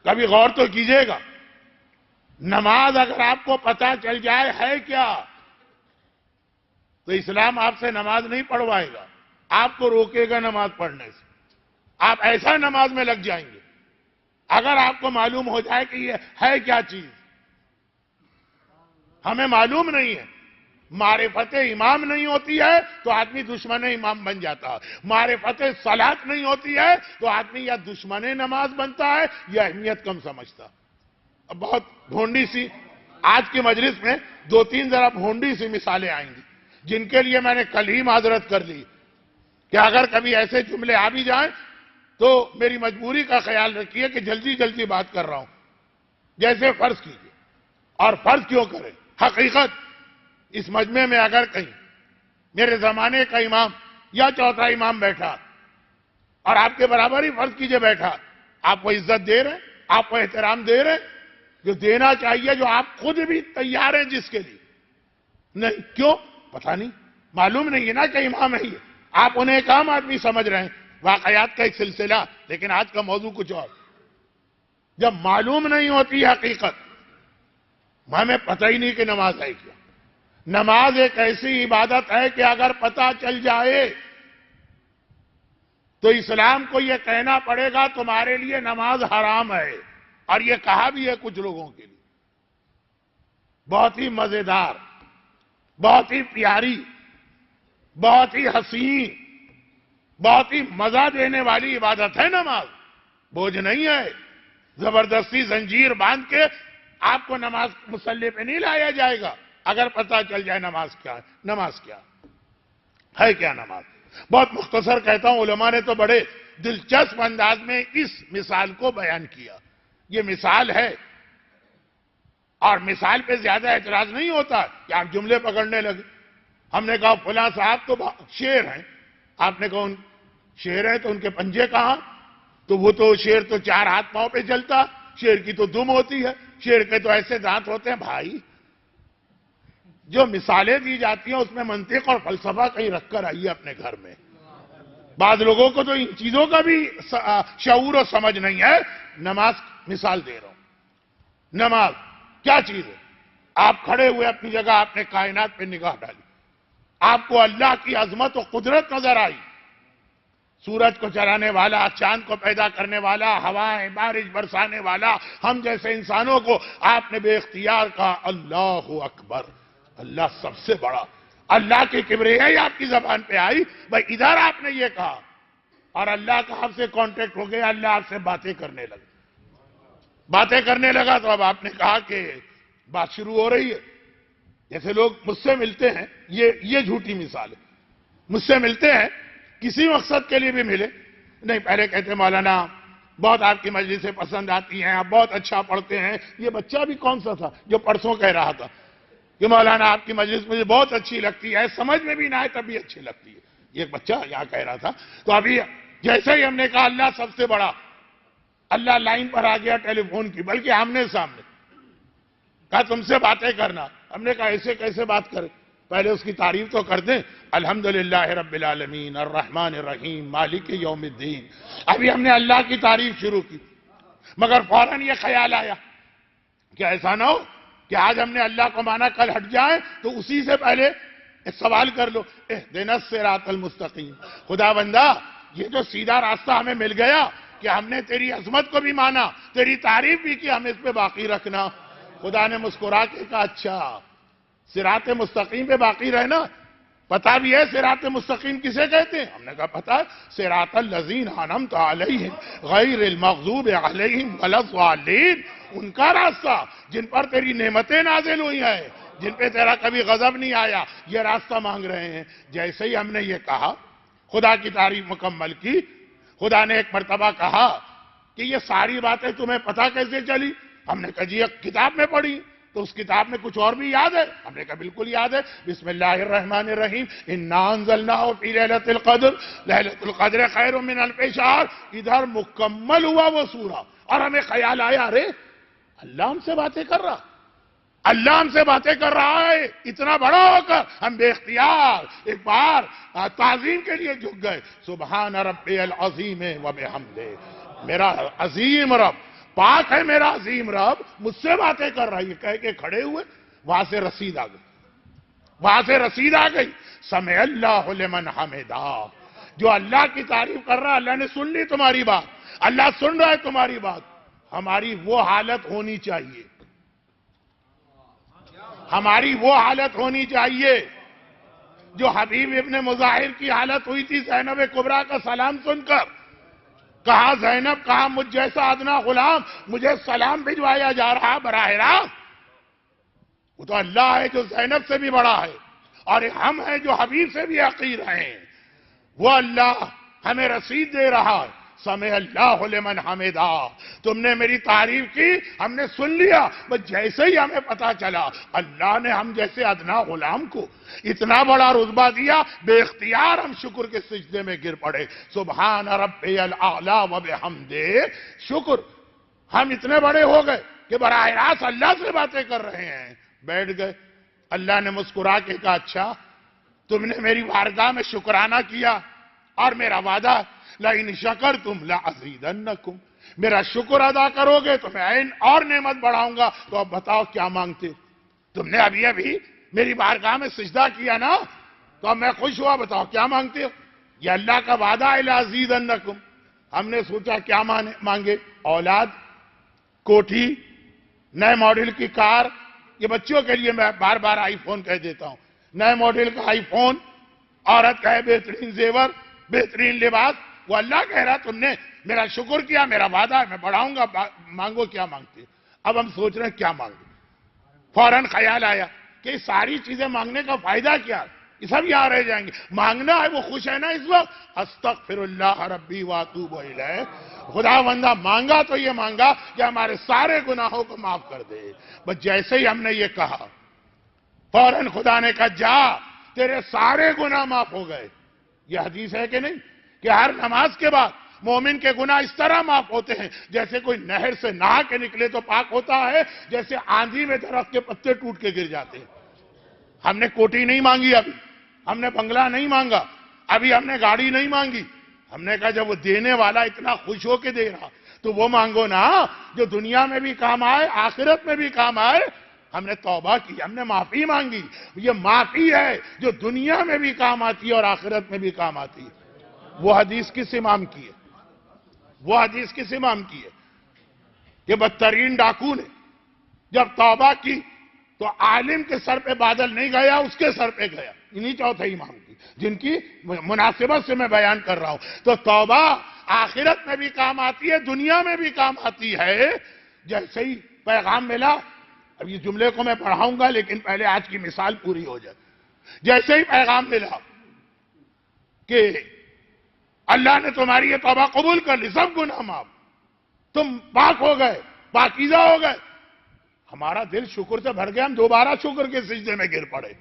کبھی غور تو کیجئے گا، نماز اگر آپ کو پتہ چل جائے ہے کیا، تو اسلام آپ سے نماز نہیں پڑھوائے گا، آپ کو روکے گا نماز پڑھنے سے، آپ ایسا نماز میں لگ جائیں گے اگر آپ کو معلوم ہو جائے کہ یہ ہے کیا چیز۔ ہمیں معلوم نہیں ہے، معرفت امام نہیں ہوتی ہے تو آدمی دشمن امام بن جاتا ہے، معرفت صلاۃ نہیں ہوتی ہے تو آدمی یا دشمن نماز بنتا ہے یا اہمیت کم سمجھتا۔ اب بہت بھونڈی سی آج کی مجلس میں دو تین ذرا بھونڈی سی مثالیں آئیں گی جن کے لیے میں نے کل ہی معذرت کر لی کہ اگر کبھی ایسے جملے آ بھی جائیں تو میری مجبوری کا خیال رکھیے کہ جلدی جلدی بات کر رہا ہوں۔ جیسے فرض کیجئے، اور فرض کیوں کریں، حقیقت اس مجمع میں اگر کہیں میرے زمانے کا امام یا چوتھا امام بیٹھا اور آپ کے برابر ہی فرض کیجئے بیٹھا، آپ کو عزت دے رہے ہیں، آپ کو احترام دے رہے ہیں جو دینا چاہیے، جو آپ خود بھی تیار ہیں جس کے لیے؟ نہیں، کیوں؟ پتہ نہیں، معلوم نہیں ہے نا کہ امام ہے یہ، آپ انہیں ایک عام آدمی سمجھ رہے ہیں، واقعات کا ایک سلسلہ، لیکن آج کا موضوع کچھ اور۔ جب معلوم نہیں ہوتی حقیقت، ہمیں پتہ ہی نہیں کہ نماز ہے کیا۔ نماز ایک ایسی عبادت ہے کہ اگر پتہ چل جائے تو اسلام کو یہ کہنا پڑے گا تمہارے لیے نماز حرام ہے، اور یہ کہا بھی ہے کچھ لوگوں کے لیے۔ بہت ہی مزیدار، بہت ہی پیاری، بہت ہی حسین، بہت ہی مزہ دینے والی عبادت ہے نماز، بوجھ نہیں ہے۔ زبردستی زنجیر باندھ کے آپ کو نماز مصلی پہ نہیں لایا جائے گا اگر پتہ چل جائے نماز کیا ہے۔ نماز کیا ہے، کیا نماز؟ بہت مختصر کہتا ہوں، علماء نے تو بڑے دلچسپ انداز میں اس مثال کو بیان کیا۔ یہ مثال ہے، اور مثال پہ زیادہ اعتراض نہیں ہوتا کہ آپ جملے پکڑنے لگے۔ ہم نے کہا فلاں صاحب تو شیر ہیں، آپ نے کہا شیر ہیں تو ان کے پنجے کہاں؟ تو وہ تو شیر تو چار ہاتھ پاؤں پہ چلتا، شیر کی تو دم ہوتی ہے، شیر کے تو ایسے دانت ہوتے ہیں۔ بھائی، جو مثالیں دی جاتی ہیں اس میں منطق اور فلسفہ کہیں رکھ کر آئیے اپنے گھر میں۔ بعض لوگوں کو تو ان چیزوں کا بھی شعور و سمجھ نہیں ہے۔ نماز مثال دے رہا ہوں، نماز کیا چیز ہے؟ آپ کھڑے ہوئے اپنی جگہ، آپ نے کائنات پہ نگاہ ڈالی، آپ کو اللہ کی عظمت و قدرت نظر آئی، سورج کو چرانے والا، چاند کو پیدا کرنے والا، ہوائیں بارش برسانے والا، ہم جیسے انسانوں کو آپ نے بے اختیار کہا اللہ اکبر، اللہ سب سے بڑا، اللہ کی کبریائی آپ کی زبان پہ آئی، بھائی ادھر آپ نے یہ کہا، اور اللہ کا آپ سے کانٹیکٹ ہو گیا، اللہ آپ سے باتیں کرنے لگا تو اب آپ نے کہا کہ بات شروع ہو رہی ہے۔ جیسے لوگ مجھ سے ملتے ہیں، یہ جھوٹی مثال ہے، مجھ سے ملتے ہیں کسی مقصد کے لیے بھی ملے، نہیں پہلے کہتے مولانا بہت آپ کی مجلسیں پسند آتی ہیں، آپ بہت اچھا پڑھتے ہیں۔ یہ بچہ بھی کون سا تھا جو پرسوں کہہ رہا تھا کہ مولانا آپ کی مجلس مجھے بہت اچھی لگتی ہے، سمجھ میں بھی نہ آئے تب بھی اچھی لگتی ہے، یہ ایک بچہ یہاں کہہ رہا تھا۔ تو ابھی جیسے ہی ہم نے کہا اللہ سب سے بڑا، اللہ لائن پر آ گیا ٹیلی فون کی، بلکہ آمنے سامنے کہا تم سے باتیں کرنا۔ ہم نے کہا ایسے کیسے بات کریں، پہلے اس کی تعریف تو کر دیں، الحمدللہ رب العالمین الرحمن الرحیم مالک یوم الدین۔ ابھی ہم نے اللہ کی تعریف شروع کی، مگر فوراً یہ خیال آیا کہ ایسا نہ ہو کہ آج ہم نے اللہ کو مانا کل ہٹ جائیں تو اسی سے پہلے ایک سوال کر لو، اہدنا الصراط المستقیم، خدا بندہ یہ جو سیدھا راستہ ہمیں مل گیا کہ ہم نے تیری عظمت کو بھی مانا، تیری تعریف بھی کی، ہمیں اس پہ باقی رکھنا۔ خدا نے مسکرا کے کہا اچھا صراط مستقیم پہ باقی رہنا، پتا بھی ہے صراط مستقیم کسے کہتے ہیں؟ ہم نے کہا پتا ہے، صراط الذین انعمت علیہم غیر المغضوب علیہم ولا الضالین، ان کا راستہ جن پر تیری نعمتیں نازل ہوئی ہیں، جن پہ تیرا کبھی غضب نہیں آیا، یہ راستہ مانگ رہے ہیں۔ جیسے ہی ہم نے یہ کہا، خدا کی تعریف مکمل کی، خدا نے ایک مرتبہ کہا کہ یہ ساری باتیں تمہیں پتہ کیسے چلی؟ ہم نے کہا جی ایک کتاب میں پڑھی، تو اس کتاب میں کچھ اور بھی یاد ہے؟ ہم نے کہا بالکل یاد ہے، بسم اللہ الرحمن الرحیم، انا انزلناہ فی لیلۃ القدر، لیلۃ القدر خیر من الف شہر۔ ادھر مکمل ہوا وہ سورہ، اور ہمیں خیال آیا ارے اللہ ہم سے باتیں کر رہا، اللہ ہم سے باتیں کر رہا ہے، اتنا بڑا ہو کر ہم بے اختیار ایک بار تعظیم کے لیے جھک گئے۔ سبحان ربی العظیم و بحمدہ، میرا عظیم رب پاک ہے میرا عظیم رب، مجھ سے باتیں کر رہا ہے، یہ کہہ کے کھڑے ہوئے، وہاں سے رسید آ گئی، وہاں سے رسید آ گئی، سمع اللہ لمن حمدہ، جو اللہ کی تعریف کر رہا ہے، اللہ نے سن لی تمہاری بات، اللہ سن رہا ہے تمہاری بات۔ ہماری وہ حالت ہونی چاہیے، ہماری وہ حالت ہونی چاہیے جو حبیب ابن مظاہر کی حالت ہوئی تھی زینب کبریٰ کا سلام سن کر۔ کہا زینب، کہا مجھ جیسا ادنا غلام، مجھے سلام بھجوایا جا رہا براہ راست، وہ تو اللہ ہے جو زینب سے بھی بڑا ہے، اور ہم ہیں جو حبیب سے بھی حقیر ہیں، وہ اللہ ہمیں رسید دے رہا ہے، سمع اللہ لمن حمدہ، تم نے میری تعریف کی، ہم نے سن لیا، بس جیسے ہی ہمیں پتا چلا اللہ نے ہم جیسے ادنا غلام کو اتنا بڑا رتبہ دیا، بے اختیار ہم شکر کے سجدے میں گر پڑے، سبحان ربی الاعلی و بحمدہ، شکر، ہم اتنے بڑے ہو گئے کہ براہ راست اللہ سے باتیں کر رہے ہیں، بیٹھ گئے۔ اللہ نے مسکرا کے کہا، اچھا تم نے میری بارگاہ میں شکرانہ کیا، اور میرا وعدہ لَإِنْ شَكَرْتُمْ لَأَزِيدَنَّكُمْ، میرا شکر ادا کرو گے تو میں اور نعمت بڑھاؤں گا، تو اب بتاؤ کیا مانگتے ہو؟ تم نے ابھی میری بارگاہ میں سجدہ کیا نا، تو اب میں خوش ہوا، بتاؤ کیا مانگتے ہو؟ یہ اللہ کا وعدہ ہے لَأَزِيدَنَّكُمْ۔ ہم نے سوچا کیا مانگے، اولاد، کوٹھی، نئے ماڈل کی کار، یہ بچوں کے لیے میں بار بار آئی فون کہہ دیتا ہوں، نئے ماڈل کا آئی فون، عورت کا ہے بہترین زیور، بہترین لباس، وہ اللہ کہہ رہا تم نے میرا شکر کیا، میرا وعدہ ہے میں بڑھاؤں گا، مانگو کیا مانگتے۔ اب ہم سوچ رہے ہیں کیا مانگیں، فوراً خیال آیا کہ یہ ساری چیزیں مانگنے کا فائدہ کیا، یہ سب یہاں رہ جائیں گے، مانگنا ہے، وہ خوش ہے نا اس وقت، استغفر اللہ ربی واتوب الیہ، خدا بندہ مانگا تو یہ مانگا کہ ہمارے سارے گناہوں کو معاف کر دے، بس جیسے ہی ہم نے یہ کہا فوراً خدا نے کہا جا، تیرے سارے گناہ معاف ہو گئے۔ یہ حدیث ہے کہ نہیں کہ ہر نماز کے بعد مومن کے گناہ اس طرح معاف ہوتے ہیں جیسے کوئی نہر سے نہا کے نکلے تو پاک ہوتا ہے، جیسے آندھی میں درخت کے پتے ٹوٹ کے گر جاتے ہیں۔ ہم نے کوٹھی نہیں مانگی، ابھی ہم نے بنگلہ نہیں مانگا، ابھی ہم نے گاڑی نہیں مانگی، ہم نے کہا جب وہ دینے والا اتنا خوش ہو کے دے رہا تو وہ مانگو نا جو دنیا میں بھی کام آئے، آخرت میں بھی کام آئے۔ ہم نے توبہ کی، ہم نے معافی مانگی، یہ معافی ہے جو دنیا میں بھی کام آتی ہے اور آخرت میں بھی کام آتی ہے۔ وہ حدیث کس امام کی ہے؟ وہ حدیث کس امام کی ہے کہ بدترین ڈاکو نے جب توبہ کی تو عالم کے سر پہ بادل نہیں گیا، اس کے سر پہ گیا، انہی چوتھے امام کی جن کی مناسبت سے میں بیان کر رہا ہوں۔ تو توبہ آخرت میں بھی کام آتی ہے، دنیا میں بھی کام آتی ہے۔ جیسے ہی پیغام ملا، اب یہ جملے کو میں پڑھاؤں گا لیکن پہلے آج کی مثال پوری ہو جائے۔ جیسے ہی پیغام ملا کہ اللہ نے تمہاری یہ توبہ قبول کر لی، سب گناہ معاف، تم پاک ہو گئے، پاکیزہ ہو گئے، ہمارا دل شکر سے بھر گیا، ہم دوبارہ شکر کے سجدے میں گر پڑے۔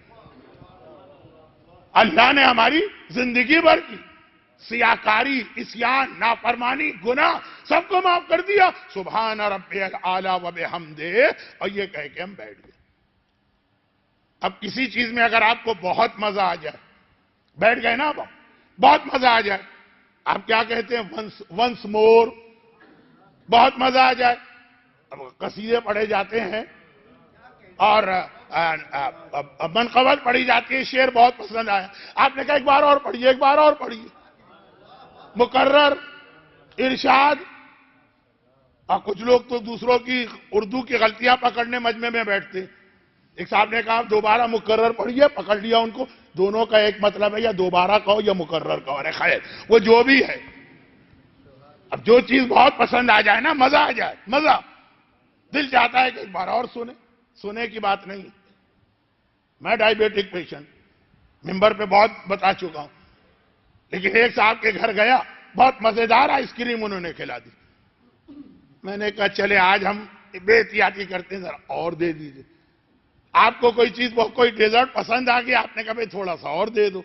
اللہ نے ہماری زندگی بھر کی سیاکاری، عصیان، نافرمانی، گناہ سب کو معاف کر دیا، سبحان ربی الاعلی و بحمدہ، اور یہ کہہ کے ہم بیٹھ گئے۔ اب کسی چیز میں اگر آپ کو بہت مزہ آ جائے، بیٹھ گئے نا، بہت مزہ آ جائے، آپ کیا کہتے ہیں؟ ونس مور، بہت مزہ آ جائے، اب قصیدے پڑھے جاتے ہیں اور منقبت پڑھی جاتی ہے، شعر بہت پسند آیا، آپ نے کہا ایک بار اور پڑھیے، ایک بار اور پڑھیے، مقرر، ارشاد، اور کچھ لوگ تو دوسروں کی اردو کی غلطیاں پکڑنے مجمع میں بیٹھتے۔ ایک صاحب نے کہا دوبارہ مقرر پڑھیے، پکڑ لیا ان کو، دونوں کا ایک مطلب ہے، یا دوبارہ کہو یا مقرر کہو، ارے خیر وہ جو بھی ہے، اب جو چیز بہت پسند آ جائے نا، مزہ آ جائے، مزہ، دل چاہتا ہے کہ ایک بار اور سنے کی بات نہیں۔ میں ڈائیبیٹک پیشنٹ، ممبر پہ بہت بتا چکا ہوں، لیکن ایک صاحب کے گھر گیا، بہت مزیدار آئس کریم انہوں نے کھلا دی، میں نے کہا چلے آج ہم بے احتیاطی کرتے ہیں، ذرا اور دے دیجئے۔ آپ کو کوئی چیز، کوئی ڈیزرٹ پسند آ گیا، آپ نے کہا بھئی تھوڑا سا اور دے دو،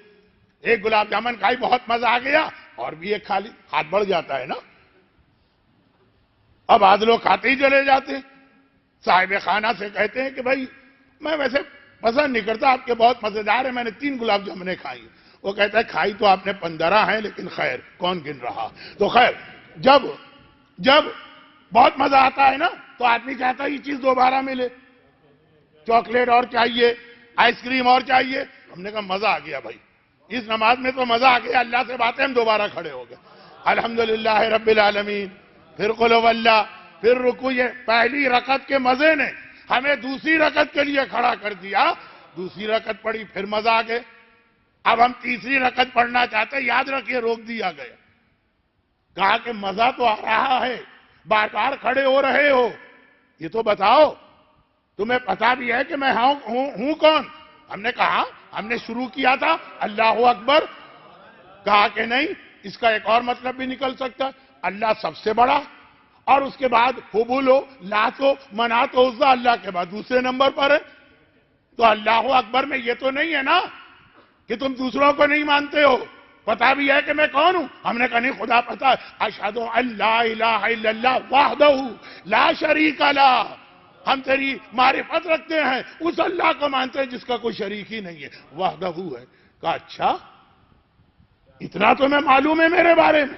ایک گلاب جامن کھائی، بہت مزہ آ گیا، اور بھی ایک کھا لی، ہاتھ بڑھ جاتا ہے نا۔ اب آدھ لوگ کھاتے ہی چلے جاتے ہیں، صاحب خانہ سے کہتے ہیں کہ بھائی میں ویسے پسند نہیں کرتا، آپ کے بہت مزیدار ہے، میں نے 3 گلاب جامنیں کھائی۔ وہ کہتا ہے کھائی تو آپ نے 15 ہیں، لیکن خیر کون گن رہا۔ تو خیر جب بہت مزہ آتا ہے نا، تو آدمی چاہتا ہے یہ چیز دوبارہ ملے، چاکلیٹ اور چاہیے، آئس کریم اور چاہیے. ہم نے کہا مزہ آ گیا بھائی، اس نماز میں تو مزہ آ گیا، اللہ سے باتیں، ہم دوبارہ کھڑے ہو گئے. الحمدللہ رب العالمین، پھر قل هو اللہ، پھر رکوع. یہ پہلی رکعت کے مزے نے ہمیں دوسری رکعت کے لیے کھڑا کر دیا. دوسری رکعت پڑھی، پھر مزہ آ گئے. اب ہم تیسری رکعت پڑھنا چاہتے ہیں، یاد رکھیے روک دیا گیا. کہا کہ مزہ تو آ رہا ہے، بار بار کھڑے ہو رہے ہو، یہ تو بتاؤ تمہیں پتا بھی ہے کہ میں ہوں کون؟ ہم نے کہا ہم نے شروع کیا تھا اللہ اکبر. کہا کہ نہیں، اس کا ایک اور مطلب بھی نکل سکتا ہے، اللہ سب سے بڑا، اور اس کے بعد حبل ہو، لات ہو، منات ہو، عزا اللہ کے بعد دوسرے نمبر پر ہے. تو اللہ اکبر میں یہ تو نہیں ہے نا کہ تم دوسروں کو نہیں مانتے ہو، پتا بھی ہے کہ میں کون ہوں. ہم نے کہا نہیں، خدا پتا ہے. اشہد ان لا الہ الا اللہ وحدہ لا شریک لہ، ہم تیری معرفت رکھتے ہیں، اس اللہ کو مانتے ہیں جس کا کوئی شریک ہی نہیں ہے، وحدہ ہے. کہا اچھا، اتنا تو میں معلوم ہے میرے بارے میں،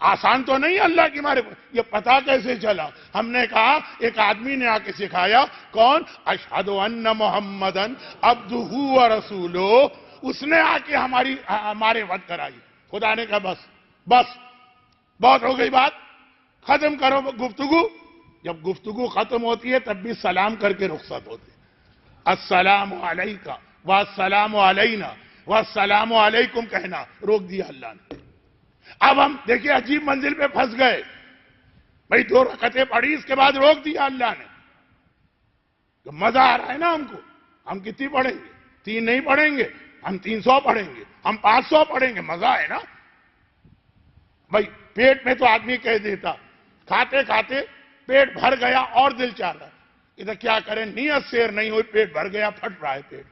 آسان تو نہیں اللہ کی معرفت، یہ پتا کیسے چلا؟ ہم نے کہا ایک آدمی نے آ کے سکھایا. کون؟ اشہد ان محمدن عبدہ ورسولہ. اس نے آ کے ہماری معرفت کرائی. خدا نے کہا بس بہت ہو گئی بات، ختم کرو گفتگو. جب گفتگو ختم ہوتی ہے تب بھی سلام کر کے رخصت ہوتے. السلام علیکہ والسلام علینا والسلام علیکم کہنا روک دیا اللہ نے. اب ہم دیکھیں عجیب منزل پہ پھنس گئے. بھئی 2 رکعتیں پڑھی، اس کے بعد روک دیا اللہ نے. تو مزہ آ رہا ہے نا ہم کو. ہم کتنی پڑھیں گے؟ 3 نہیں پڑھیں گے، ہم 300 پڑھیں گے، ہم 500 پڑھیں گے. مزہ ہے نا بھئی. پیٹ میں تو آدمی کہہ دیتا، کھاتے کھاتے پیٹ بھر گیا اور دل چاہ رہا ہے، ادھر کیا کریں، نیت سیر نہیں ہوئی، پیٹ بھر گیا، پھٹ رہا ہے پیٹ.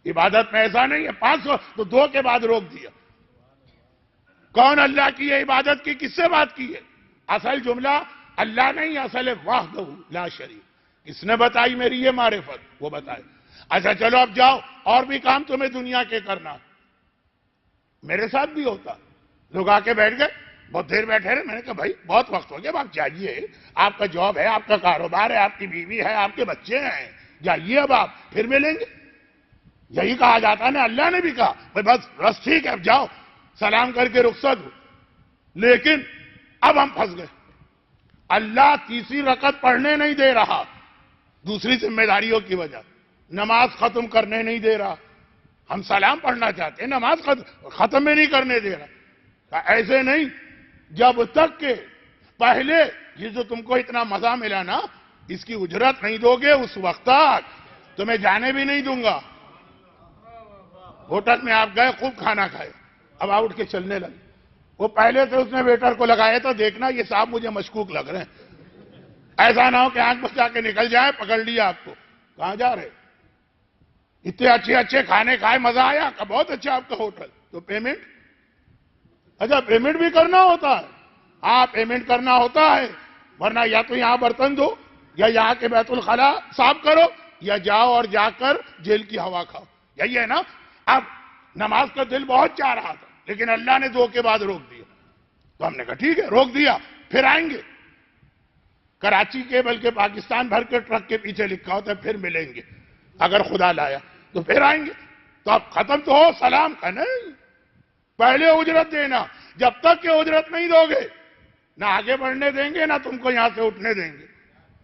عبادت میں ایسا نہیں ہے. 500 تو 2 کے بعد روک دیا. کون اللہ کی یہ عبادت کی؟ کس سے بات کی ہے؟ اصل جملہ اللہ نہیں، اصل وحدہ لا شریک. کس نے بتائی میری یہ معرفت؟ وہ بتائے. اچھا چلو اب جاؤ، اور بھی کام تمہیں دنیا کے کرنا. میرے ساتھ بھی ہوتا، لوگ آ کے بیٹھ گئے، بہت دیر بیٹھے رہے. میں نے کہا بھائی بہت وقت ہو گیا، اب آپ جائیے، آپ کا جاب ہے، آپ کا کاروبار ہے، آپ کی بیوی ہے، آپ کے بچے ہیں، جائیے اب آپ پھر ملیں گے. یہی کہا جاتا نا. اللہ نے بھی کہا بھائی بس ٹھیک ہے اب جاؤ، سلام کر کے رخصت ہو. لیکن اب ہم پھنس گئے. اللہ تیسری رکعت پڑھنے نہیں دے رہا دوسری ذمہ داریوں کی وجہ، نماز ختم کرنے نہیں دے رہا. ہم سلام پڑھنا چاہتے ہیں، نماز ختم میں نہیں کرنے دے رہا. ایسے نہیں، جب تک کہ پہلے یہ جو تم کو اتنا مزہ ملا نا، اس کی اجرت نہیں دو گے اس وقت تک تمہیں جانے بھی نہیں دوں گا. ہوٹل میں آپ گئے، خوب کھانا کھائے، اب آپ اٹھ کے چلنے لگے. وہ پہلے سے اس نے ویٹر کو لگایا تھا، دیکھنا یہ صاحب مجھے مشکوک لگ رہے ہیں، ایسا نہ ہو کہ آنکھ بچا کے نکل جائے، پکڑ لیا آپ کو. کہاں جا رہے؟ اتنے اچھے کھانے کھائے، مزہ آیا، کہ بہت اچھا آپ کا ہوٹل. تو پیمنٹ؟ اچھا پیمنٹ بھی کرنا ہوتا ہے. ہاں پیمنٹ کرنا ہوتا ہے، ورنہ یا تو یہاں برتن دو، یا یہاں کے بیت الخلا صاف کرو، یا جاؤ اور جا کر جیل کی ہوا کھاؤ. یہی ہے نا. اب نماز کا دل بہت چاہ رہا تھا، لیکن اللہ نے 2 کے بعد روک دیا. تو ہم نے کہا ٹھیک ہے روک دیا، پھر آئیں گے. کراچی کے بلکہ پاکستان بھر کے ٹرک کے پیچھے لکھا ہوتا ہے پھر ملیں گے، اگر خدا لایا تو پھر آئیں گے. تو اب ختم تو ہو سلام کا. نہیں، پہلے اجرت دینا. جب تک کہ اجرت نہیں دو گے نہ آگے بڑھنے دیں گے، نہ تم کو یہاں سے اٹھنے دیں گے.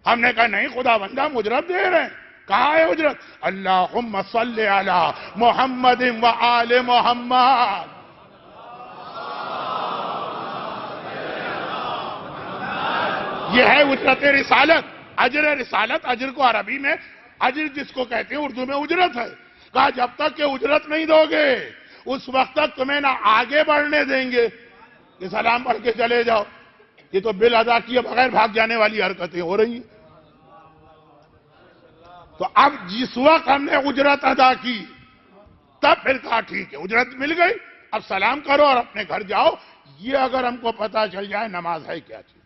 ہم نے کہا نہیں خدا بندہ ہم اجرت دے رہے ہیں. کہاں ہے اجرت؟ اللہم صلی علی محمد و آل محمد. یہ ہے اجرت رسالت، اجر رسالت. اجر کو عربی میں اجر جس کو کہتے ہیں، اردو میں اجرت ہے. کہا جب تک کہ اجرت نہیں دو گے اس وقت تک تمہیں نہ آگے بڑھنے دیں گے کہ سلام پڑھ کے چلے جاؤ. یہ تو بل ادا کیے بغیر بھاگ جانے والی حرکتیں ہو رہی ہیں. تو اب جس وقت ہم نے اجرت ادا کی تب پھر کہا ٹھیک ہے اجرت مل گئی، اب سلام کرو اور اپنے گھر جاؤ. یہ اگر ہم کو پتا چل جائے نماز ہے کیا چیز.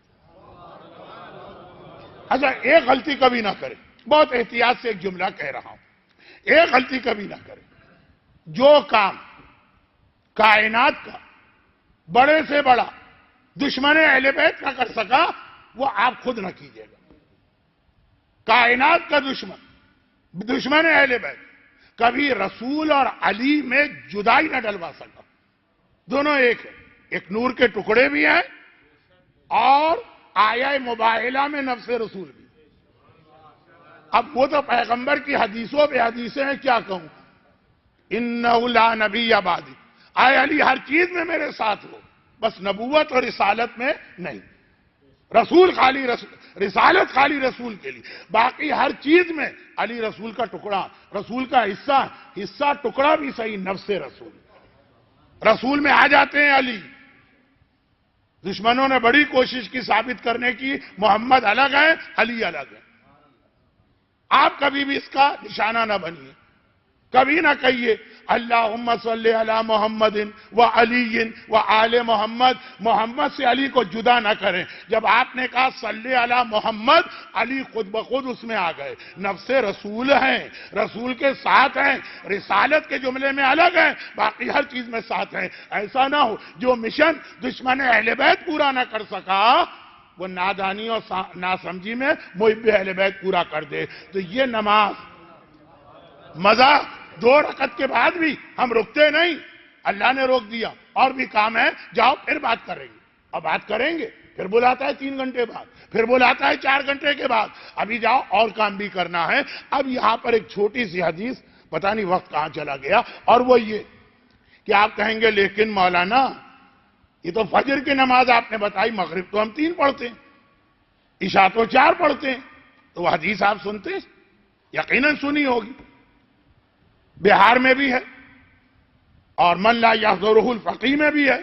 اچھا ایک غلطی کبھی نہ کرے، بہت احتیاط سے ایک جملہ کہہ رہا ہوں، ایک غلطی کبھی نہ کرے. جو کام کائنات کا بڑے سے بڑا دشمن اہل بیت نہ کر سکا، وہ آپ خود نہ کیجیے گا۔ کائنات کا دشمن اہل بیت کبھی رسول اور علی میں جدائی نہ ڈلوا سکا، دونوں ایک ہے، ایک نور کے ٹکڑے بھی ہیں اور آیہ مباہلہ میں نفس رسول بھی۔ اب وہ تو پیغمبر کی حدیثوں پہ حدیثیں ہیں، کیا کہوں، انہ لا نبی بعدی، اے علی ہر چیز میں میرے ساتھ ہو، بس نبوت اور رسالت میں نہیں، رسالت خالی رسول کے لیے، باقی ہر چیز میں علی رسول کا ٹکڑا، رسول کا حصہ ٹکڑا بھی صحیح، نفس رسول میں آ جاتے ہیں علی۔ دشمنوں نے بڑی کوشش کی ثابت کرنے کی محمد الگ ہے، علی الگ ہے۔ آپ کبھی بھی اس کا نشانہ نہ بنیے، کبھی نہ کہیے اللہم صلی علی محمد و علی و آل محمد، محمد سے علی کو جدا نہ کریں۔ جب آپ نے کہا صلی علی محمد، علی خود بخود اس میں آ گئے، نفس رسول ہیں، رسول کے ساتھ ہیں، رسالت کے جملے میں الگ ہیں، باقی ہر چیز میں ساتھ ہیں۔ ایسا نہ ہو جو مشن دشمن اہل بیت پورا نہ کر سکا، وہ نادانی اور ناسمجھی میں محب اہل بیت پورا کر دے۔ تو یہ نماز مزہ 2 رکعت کے بعد بھی ہم رکتے نہیں، اللہ نے روک دیا، اور بھی کام ہے، جاؤ پھر بات کریں گے، اور بات کریں گے، پھر بلاتا ہے 3 گھنٹے بعد، پھر بلاتا ہے 4 گھنٹے کے بعد، ابھی جاؤ اور کام بھی کرنا ہے۔ اب یہاں پر ایک چھوٹی سی حدیث، پتہ نہیں وقت کہاں چلا گیا، اور وہ یہ کہ آپ کہیں گے لیکن مولانا یہ تو فجر کی نماز آپ نے بتائی، مغرب تو ہم 3 پڑھتے ہیں، عشاء تو 4 پڑھتے ہیں، تو وہ حدیث آپ سنتے ہیں؟ یقیناً سنی ہوگی، بہار میں بھی ہے اور من لا یحضرہ الفقیہ میں بھی ہے،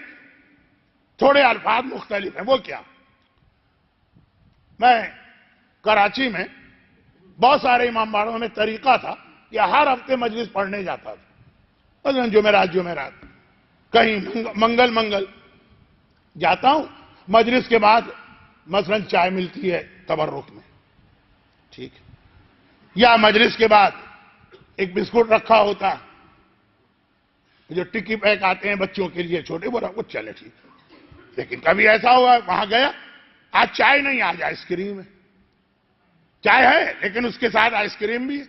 تھوڑے الفاظ مختلف ہیں۔ وہ کیا، میں کراچی میں بہت سارے امام باڑوں میں طریقہ تھا کہ ہر ہفتے مجلس پڑھنے جاتا تھا، مثلا جمعرات کہیں منگل جاتا ہوں، مجلس کے بعد مثلا چائے ملتی ہے تبرک میں، ٹھیک ہے، یا مجلس کے بعد ایک بسکٹ رکھا ہوتا ہے، جو ٹکی پیک آتے ہیں بچوں کے لیے چھوٹے، وہ چلے ٹھیک۔ لیکن کبھی ایسا ہوا وہاں گیا، آج چائے نہیں، آج آئس کریم ہے، چائے ہے لیکن اس کے ساتھ آئس کریم بھی ہے،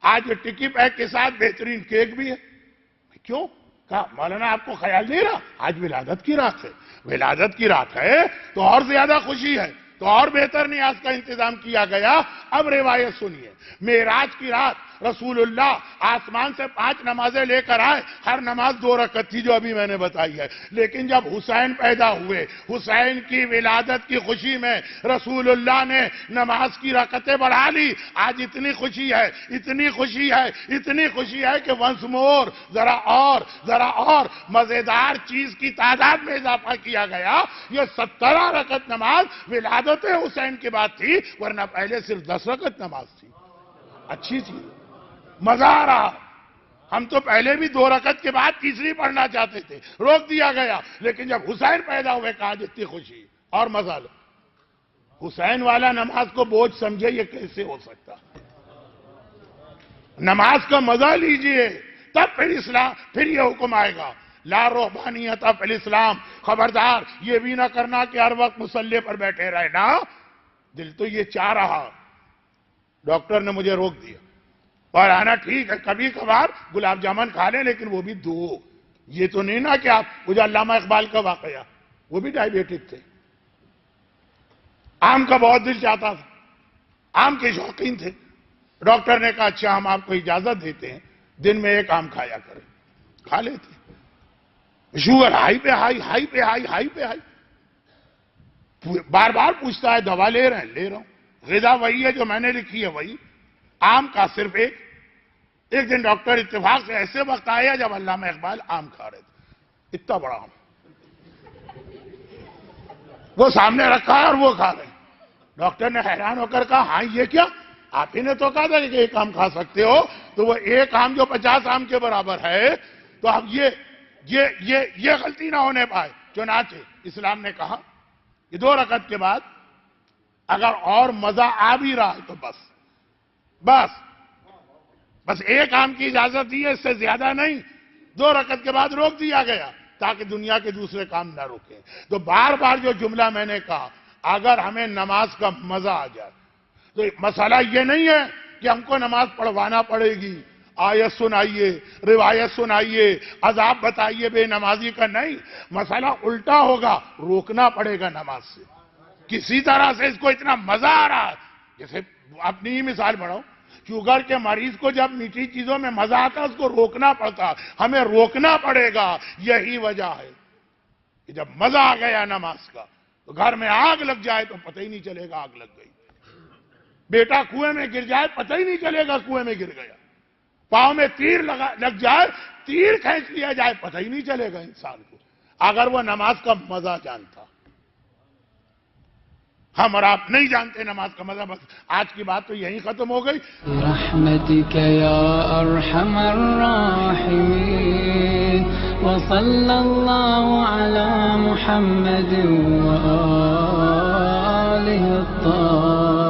آج ٹکی پیک کے ساتھ بہترین کیک بھی ہے۔ کیوں؟ کہا مولانا آپ کو خیال نہیں رہا آج ولادت کی رات ہے، ولادت کی رات ہے تو اور زیادہ خوشی ہے، تو اور بہتر نیاز کا انتظام کیا گیا۔ اب روایت سنیے، معراج کی رات رسول اللہ آسمان سے 5 نمازیں لے کر آئے، ہر نماز 2 رکعت تھی جو ابھی میں نے بتائی ہے، لیکن جب حسین پیدا ہوئے، حسین کی ولادت کی خوشی میں رسول اللہ نے نماز کی رکعتیں بڑھا لی۔ آج اتنی خوشی ہے کہ ونس مور ذرا اور مزیدار چیز کی تعداد میں اضافہ کیا گیا۔ یہ 17 رکعت نماز ولادت حسین کے بعد تھی، ورنہ پہلے صرف 10 رکعت نماز تھی۔ اچھی چیز، مزہ آ رہا۔ ہم تو پہلے بھی 2 رکعت کے بعد تیسری پڑھنا چاہتے تھے، روک دیا گیا، لیکن جب حسین پیدا ہوئے کہا جتنی خوشی اور مزہ لو۔ حسین والا نماز کو بوجھ سمجھے، یہ کیسے ہو سکتا؟ نماز کا مزہ لیجئے، تب پھر یہ حکم آئے گا، لا رہبانیت فی الاسلام، خبردار یہ بھی نہ کرنا کہ ہر وقت مصلی پر بیٹھے رہے نا۔ دل تو یہ چاہ رہا، ڈاکٹر نے مجھے روک دیا، اور آنا ٹھیک ہے، کبھی کبھار گلاب جامن کھا لیں، لیکن وہ بھی 2۔ یہ تو نہیں نا کہ آپ، مجھے علامہ اقبال کا واقعہ، وہ بھی ڈائیبیٹک تھے، آم کا بہت دل چاہتا تھا، آم کے شوقین تھے، ڈاکٹر نے کہا اچھا ہم آپ کو اجازت دیتے ہیں دن میں 1 آم کھایا کریں، کھا لیتے۔ شوگر ہائی پہ ہائی، بار بار پوچھتا ہے دوا لے رہے ہیں؟ لے رہا ہوں۔ غذا وہی ہے جو میں نے لکھی ہے، وہی آم کا صرف ایک دن ڈاکٹر اتفاق سے ایسے وقت آیا جب علامہ اقبال آم کھا رہے تھے، اتنا بڑا آم وہ سامنے رکھا ہے اور وہ کھا رہے ہیں۔ ڈاکٹر نے حیران ہو کر کہا ہاں یہ کیا، آپ ہی نے تو کہا تھا کہ 1 آم کھا سکتے ہو، تو وہ 1 آم جو 50 آم کے برابر ہے، تو اب یہ غلطی نہ ہونے پائے۔ چنانچہ اسلام نے کہا کہ 2 رکعت کے بعد اگر اور مزہ آ بھی رہا ہے تو بس 1 آم کی اجازت دی ہے، اس سے زیادہ نہیں۔ 2 رکعت کے بعد روک دیا گیا تاکہ دنیا کے دوسرے کام نہ روکیں۔ تو بار بار جو جملہ میں نے کہا اگر ہمیں نماز کا مزہ آ جائے. تو مسئلہ یہ نہیں ہے کہ ہم کو نماز پڑھوانا پڑے گی، آیت سنائیے، روایت سنائیے، عذاب بتائیے بے نمازی کا. نہیں، مسئلہ الٹا ہوگا، روکنا پڑے گا نماز سے. کسی طرح سے اس کو اتنا مزہ آ رہا ہے. جیسے اپنی ہی مثال بڑھاؤں، شوگر کے مریض کو جب میٹھی چیزوں میں مزہ آتا ہے اس کو روکنا پڑتا، ہمیں روکنا پڑے گا. یہی وجہ ہے کہ جب مزہ آ گیا نماز کا تو گھر میں آگ لگ جائے تو پتہ ہی نہیں چلے گا آگ لگ گئی. بیٹا کنویں میں گر جائے پتہ ہی نہیں چلے گا کنویں میں گر گیا. پاؤں میں تیر لگ جائے، تیر کھینچ لیا جائے، پتہ ہی نہیں چلے گا انسان کو، اگر وہ نماز کا مزہ جانتا. ہم اور آپ نہیں جانتے نماز کا مزہ. بس آج کی بات تو یہیں ختم ہو گئی. برحمتك يا أرحم الراحمين وصلى الله على محمد وآله الطاهرين.